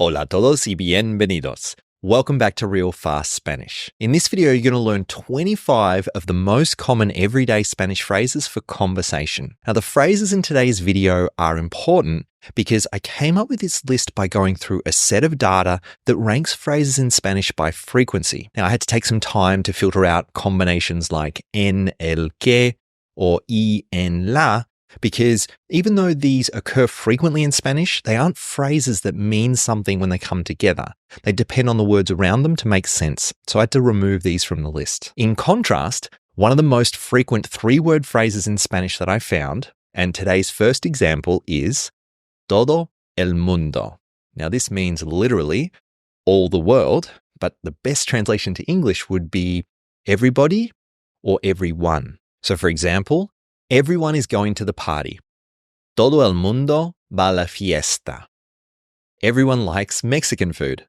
Hola a todos y bienvenidos. Welcome back to Real Fast Spanish. In this video, you're going to learn 25 of the most common everyday Spanish phrases for conversation. Now, the phrases in today's video are important because I came up with this list by going through a set of data that ranks phrases in Spanish by frequency. Now, I had to take some time to filter out combinations like en, el, que, or y, en, la, because even though these occur frequently in Spanish, they aren't phrases that mean something when they come together. They depend on the words around them to make sense. So I had to remove these from the list. In contrast, one of the most frequent three-word phrases in Spanish that I found, and today's first example, is todo el mundo. Now, this means literally all the world, but the best translation to English would be everybody or everyone. So for example, everyone is going to the party. Todo el mundo va a la fiesta. Everyone likes Mexican food.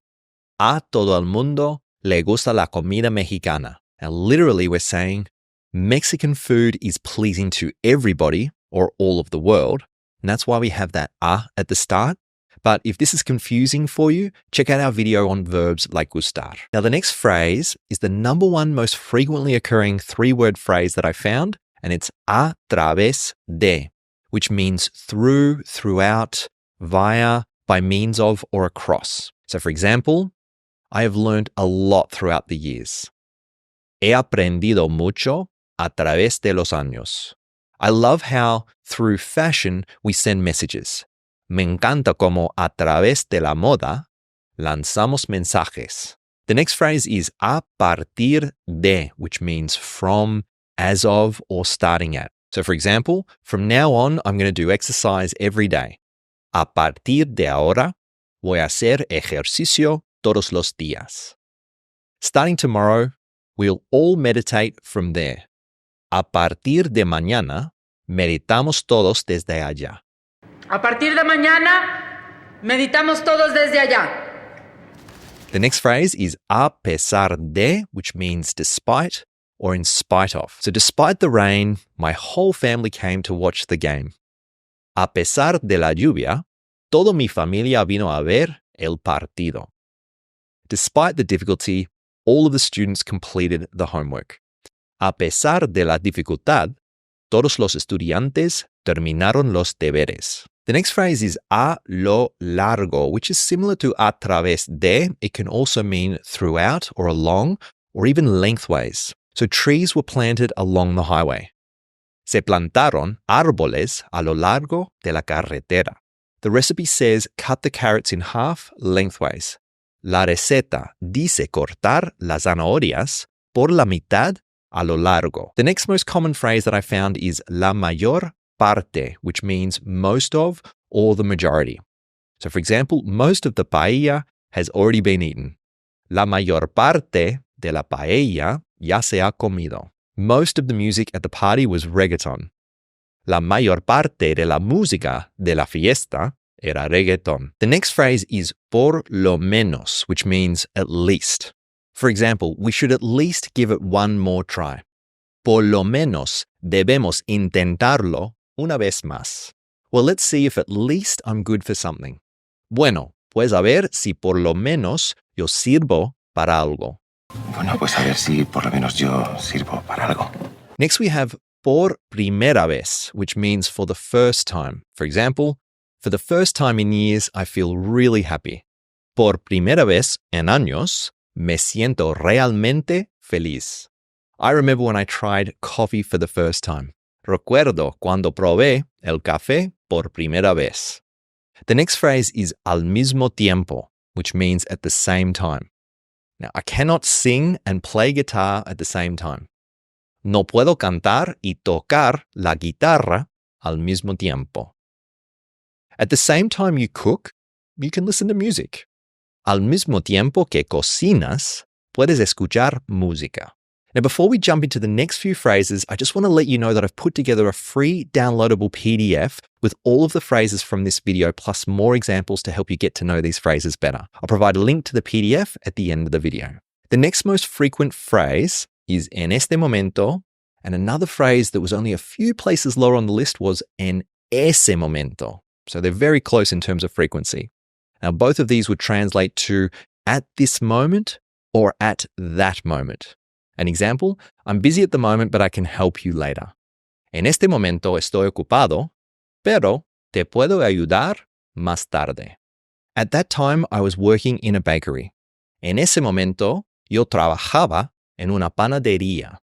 A todo el mundo le gusta la comida mexicana. Now, literally, we're saying Mexican food is pleasing to everybody or all of the world. And that's why we have that a at the start. But if this is confusing for you, check out our video on verbs like gustar. Now, the next phrase is the number one most frequently occurring three-word phrase that I found, and it's a través de, which means through, throughout, via, by means of, or across. So for example, I have learned a lot throughout the years. He aprendido mucho a través de los años. I love how through fashion we send messages. Me encanta como a través de la moda lanzamos mensajes. The next phrase is a partir de, which means from, as of, or starting at. So for example, from now on, I'm going to do exercise every day. A partir de ahora, voy a hacer ejercicio todos los días. Starting tomorrow, we'll all meditate from there. A partir de mañana, meditamos todos desde allá. A partir de mañana, meditamos todos desde allá. The next phrase is a pesar de, which means despite or in spite of. So despite the rain, my whole family came to watch the game. A pesar de la lluvia, toda mi familia vino a ver el partido. Despite the difficulty, all of the students completed the homework. A pesar de la dificultad, todos los estudiantes terminaron los deberes. The next phrase is a lo largo, which is similar to a través de. It can also mean throughout or along or even lengthways. So trees were planted along the highway. Se plantaron árboles a lo largo de la carretera. The recipe says cut the carrots in half lengthways. La receta dice cortar las zanahorias por la mitad a lo largo. The next most common phrase that I found is la mayor parte, which means most of or the majority. So for example, most of the paella has already been eaten. La mayor parte de la paella ya se ha comido. Most of the music at the party was reggaeton. La mayor parte de la música de la fiesta era reggaeton. The next phrase is por lo menos, which means at least. For example, we should at least give it one more try. Por lo menos debemos intentarlo una vez más. Well, let's see if at least I'm good for something. Bueno, pues a ver si por lo menos yo sirvo para algo. Bueno, pues a ver si por lo menos yo sirvo para algo. Next, we have por primera vez, which means for the first time. For example, for the first time in years, I feel really happy. Por primera vez en años, me siento realmente feliz. I remember when I tried coffee for the first time. Recuerdo cuando probé el café por primera vez. The next phrase is al mismo tiempo, which means at the same time. Now, I cannot sing and play guitar at the same time. No puedo cantar y tocar la guitarra al mismo tiempo. At the same time you cook, you can listen to music. Al mismo tiempo que cocinas, puedes escuchar música. Now, before we jump into the next few phrases, I just want to let you know that I've put together a free downloadable PDF with all of the phrases from this video, plus more examples to help you get to know these phrases better. I'll provide a link to the PDF at the end of the video. The next most frequent phrase is en este momento, and another phrase that was only a few places lower on the list was en ese momento. So they're very close in terms of frequency. Now, both of these would translate to at this moment or at that moment. An example, I'm busy at the moment, but I can help you later. En este momento estoy ocupado, pero te puedo ayudar más tarde. At that time, I was working in a bakery. En ese momento, yo trabajaba en una panadería.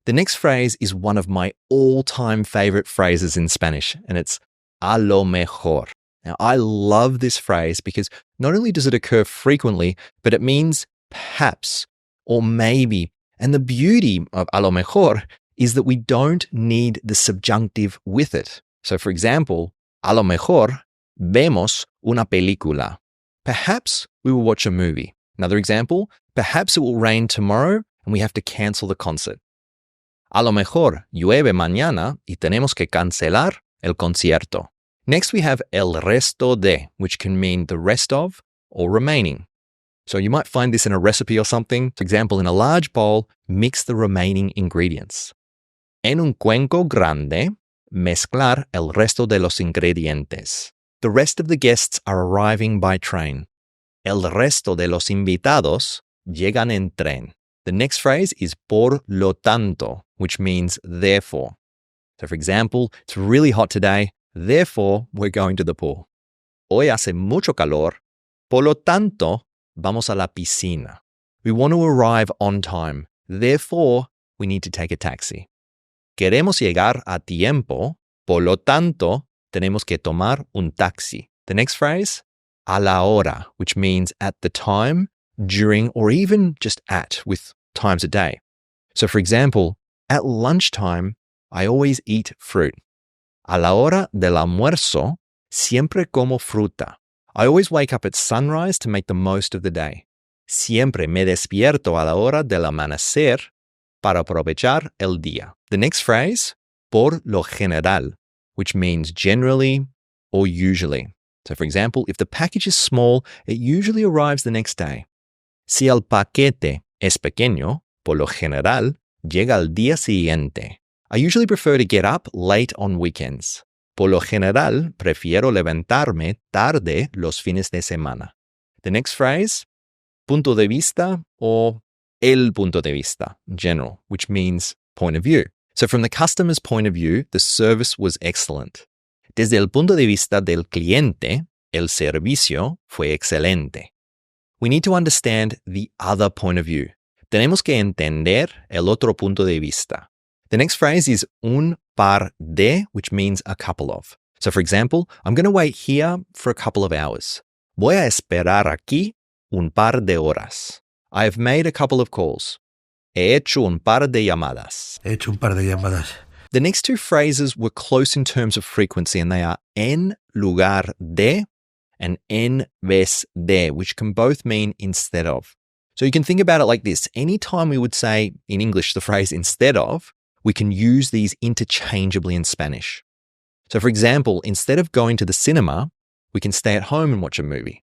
The next phrase is one of my all-time favorite phrases in Spanish, and it's a lo mejor. Now, I love this phrase because not only does it occur frequently, but it means perhaps or maybe. And the beauty of a lo mejor is that we don't need the subjunctive with it. So, for example, a lo mejor vemos una película. Perhaps we will watch a movie. Another example, perhaps it will rain tomorrow and we have to cancel the concert. A lo mejor llueve mañana y tenemos que cancelar el concierto. Next, we have el resto de, which can mean the rest of or remaining. So you might find this in a recipe or something. For example, in a large bowl, mix the remaining ingredients. En un cuenco grande, mezclar el resto de los ingredientes. The rest of the guests are arriving by train. El resto de los invitados llegan en tren. The next phrase is por lo tanto, which means therefore. So for example, it's really hot today, therefore we're going to the pool. Hoy hace mucho calor, por lo tanto vamos a la piscina. We want to arrive on time, therefore we need to take a taxi. Queremos llegar a tiempo, por lo tanto tenemos que tomar un taxi. The next phrase, a la hora, which means at the time, during, or even just at, with times a day. So for example, at lunchtime, I always eat fruit. A la hora del almuerzo, siempre como fruta. I always wake up at sunrise to make the most of the day. Siempre me despierto a la hora del amanecer para aprovechar el día. The next phrase, por lo general, which means generally or usually. So for example, if the package is small, it usually arrives the next day. Si el paquete es pequeño, por lo general, llega al día siguiente. I usually prefer to get up late on weekends. Por lo general, prefiero levantarme tarde los fines de semana. The next phrase, punto de vista or el punto de vista, general, which means point of view. So from the customer's point of view, the service was excellent. Desde el punto de vista del cliente, el servicio fue excelente. We need to understand the other point of view. Tenemos que entender el otro punto de vista. The next phrase is un par de, which means a couple of. So for example, I'm going to wait here for a couple of hours. Voy a esperar aquí un par de horas. I have made a couple of calls. He hecho un par de llamadas. The next two phrases were close in terms of frequency, and they are en lugar de and en vez de, which can both mean instead of. So you can think about it like this. Anytime we would say in English the phrase instead of, we can use these interchangeably in Spanish. So for example, instead of going to the cinema, we can stay at home and watch a movie.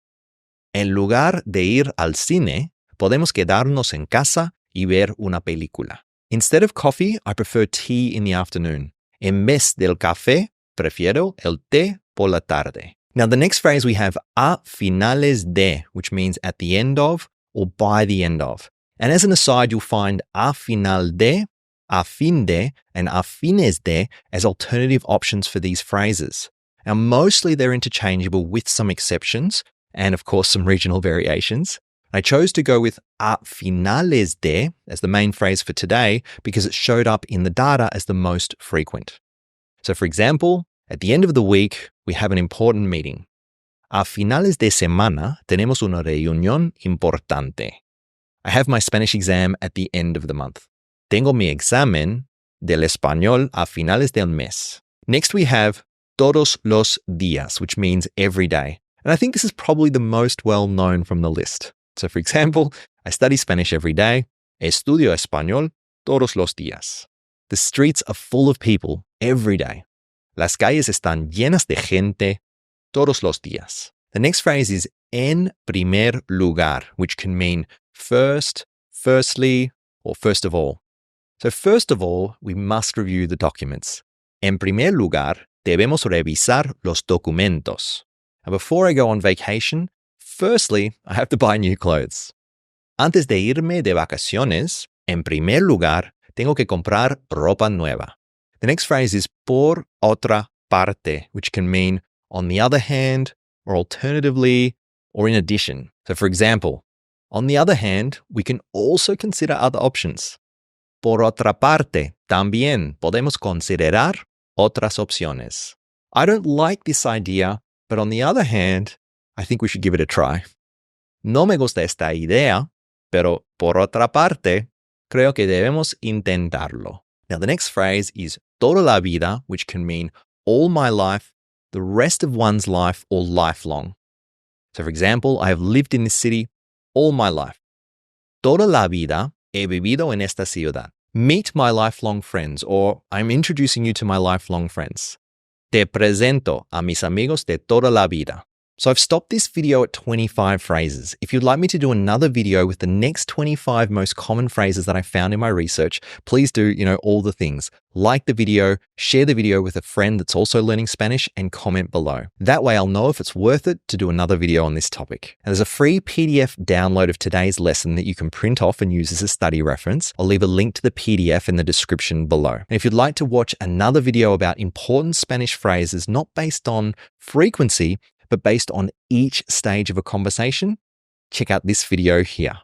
En lugar de ir al cine, podemos quedarnos en casa y ver una película. Instead of coffee, I prefer tea in the afternoon. En vez del café, prefiero el té por la tarde. Now, the next phrase we have a finales de, which means at the end of or by the end of. And as an aside, you'll find a final de, a fin de, and a fines de as alternative options for these phrases. Now, mostly they're interchangeable with some exceptions and, of course, some regional variations. I chose to go with a finales de as the main phrase for today because it showed up in the data as the most frequent. So for example, at the end of the week, we have an important meeting. A finales de semana tenemos una reunión importante. I have my Spanish exam at the end of the month. Tengo mi examen del español a finales del mes. Next we have todos los días, which means every day. And I think this is probably the most well known from the list. So for example, I study Spanish every day. Estudio español todos los días. The streets are full of people every day. Las calles están llenas de gente todos los días. The next phrase is en primer lugar, which can mean first, firstly, or first of all. So first of all, we must review the documents. En primer lugar, debemos revisar los documentos. And before I go on vacation, Firstly, I have to buy new clothes. Antes de irme de vacaciones, en primer lugar, tengo que comprar ropa nueva. The next phrase is por otra parte, which can mean on the other hand, or alternatively, or in addition. So for example, on the other hand, we can also consider other options. Por otra parte, también podemos considerar otras opciones. I don't like this idea, but on the other hand, I think we should give it a try. No me gusta esta idea, pero por otra parte, creo que debemos intentarlo. Now, the next phrase is toda la vida, which can mean all my life, the rest of one's life, or lifelong. So, for example, I have lived in this city all my life. Toda la vida he vivido en esta ciudad. Meet my lifelong friends, or I'm introducing you to my lifelong friends. Te presento a mis amigos de toda la vida. So I've stopped this video at 25 phrases. If you'd like me to do another video with the next 25 most common phrases that I found in my research, please do, all the things. Like the video, share the video with a friend that's also learning Spanish, and comment below. That way I'll know if it's worth it to do another video on this topic. And there's a free PDF download of today's lesson that you can print off and use as a study reference. I'll leave a link to the PDF in the description below. And if you'd like to watch another video about important Spanish phrases, not based on frequency, but based on each stage of a conversation, check out this video here.